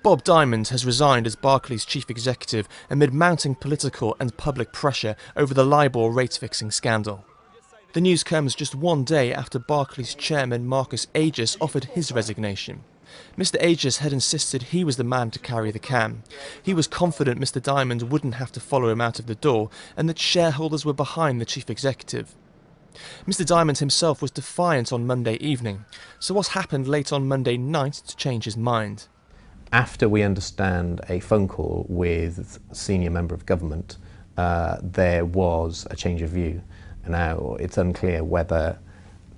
Bob Diamond has resigned as Barclays chief executive amid mounting political and public pressure over the LIBOR rate-fixing scandal. The news comes just one day after Barclays chairman Marcus Aegis offered his resignation. Mr Aegis had insisted he was the man to carry the can. He was confident Mr Diamond wouldn't have to follow him out of the door and that shareholders were behind the chief executive. Mr Diamond himself was defiant on Monday evening, so what happened late on Monday night to change his mind? After we understand a phone call with a senior member of government, there was a change of view. Now, it's unclear whether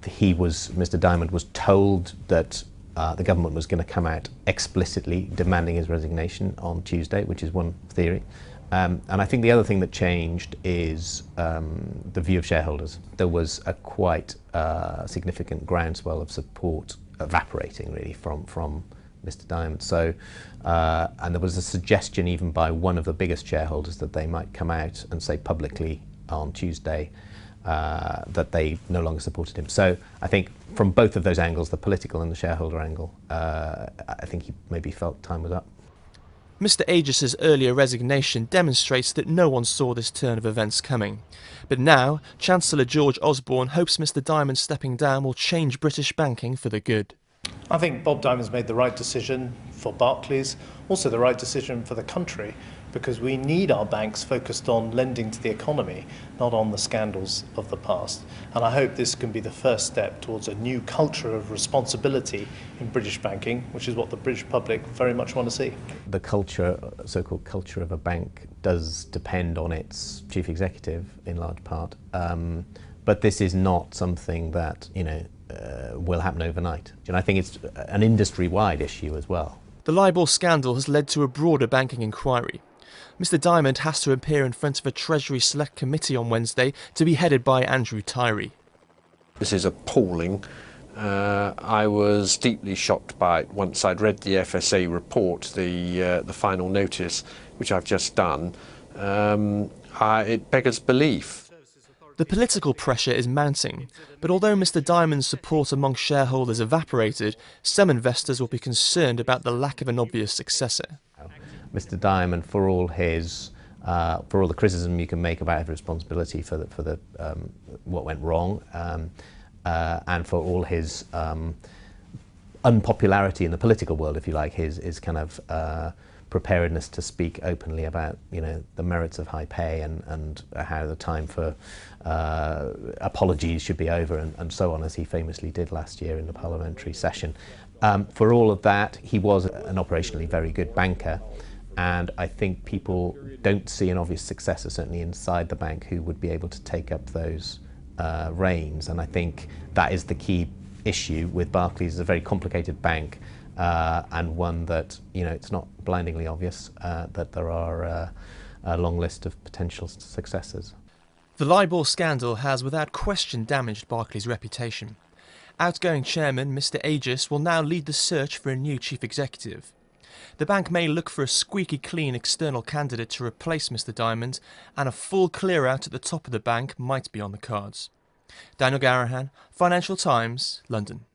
Mr Diamond was told that the government was going to come out explicitly demanding his resignation on Tuesday, which is one theory. And I think the other thing that changed is the view of shareholders. There was a quite significant groundswell of support evaporating really from Mr Diamond. So, and there was a suggestion even by one of the biggest shareholders that they might come out and say publicly on Tuesday that they no longer supported him. So I think from both of those angles, the political and the shareholder angle, I think he maybe felt time was up. Mr Aegis's earlier resignation demonstrates that no one saw this turn of events coming. But now, Chancellor George Osborne hopes Mr Diamond stepping down will change British banking for the good. I think Bob Diamond's made the right decision for Barclays, also the right decision for the country, because we need our banks focused on lending to the economy, not on the scandals of the past. And I hope this can be the first step towards a new culture of responsibility in British banking, which is what the British public very much want to see. The culture, so-called culture of a bank, does depend on its chief executive in large part. But this is not something that, will happen overnight. And I think it's an industry-wide issue as well. The LIBOR scandal has led to a broader banking inquiry. Mr Diamond has to appear in front of a Treasury Select Committee on Wednesday to be headed by Andrew Tyree. This is appalling. I was deeply shocked by it once I'd read the FSA report, the final notice, which I've just done. It beggars belief. The political pressure is mounting, but although Mr Diamond's support among shareholders evaporated, some investors will be concerned about the lack of an obvious successor. Mr Diamond, for all the criticism you can make about his responsibility for what went wrong, and for all his unpopularity in the political world, if you like, his kind of preparedness to speak openly about the merits of high pay and how the time for apologies should be over and so on, as he famously did last year in the parliamentary session. For all of that, he was an operationally very good banker, and I think people don't see an obvious successor, certainly inside the bank, who would be able to take up those reins. And I think that is the key issue with Barclays. It's a very complicated bank, and one that, it's not blindingly obvious that there are a long list of potential successors. The LIBOR scandal has without question damaged Barclays' reputation. Outgoing chairman Mr Aegis will now lead the search for a new chief executive. The bank may look for a squeaky clean external candidate to replace Mr Diamond, and a full clear-out at the top of the bank might be on the cards. Daniel Garahan, Financial Times, London.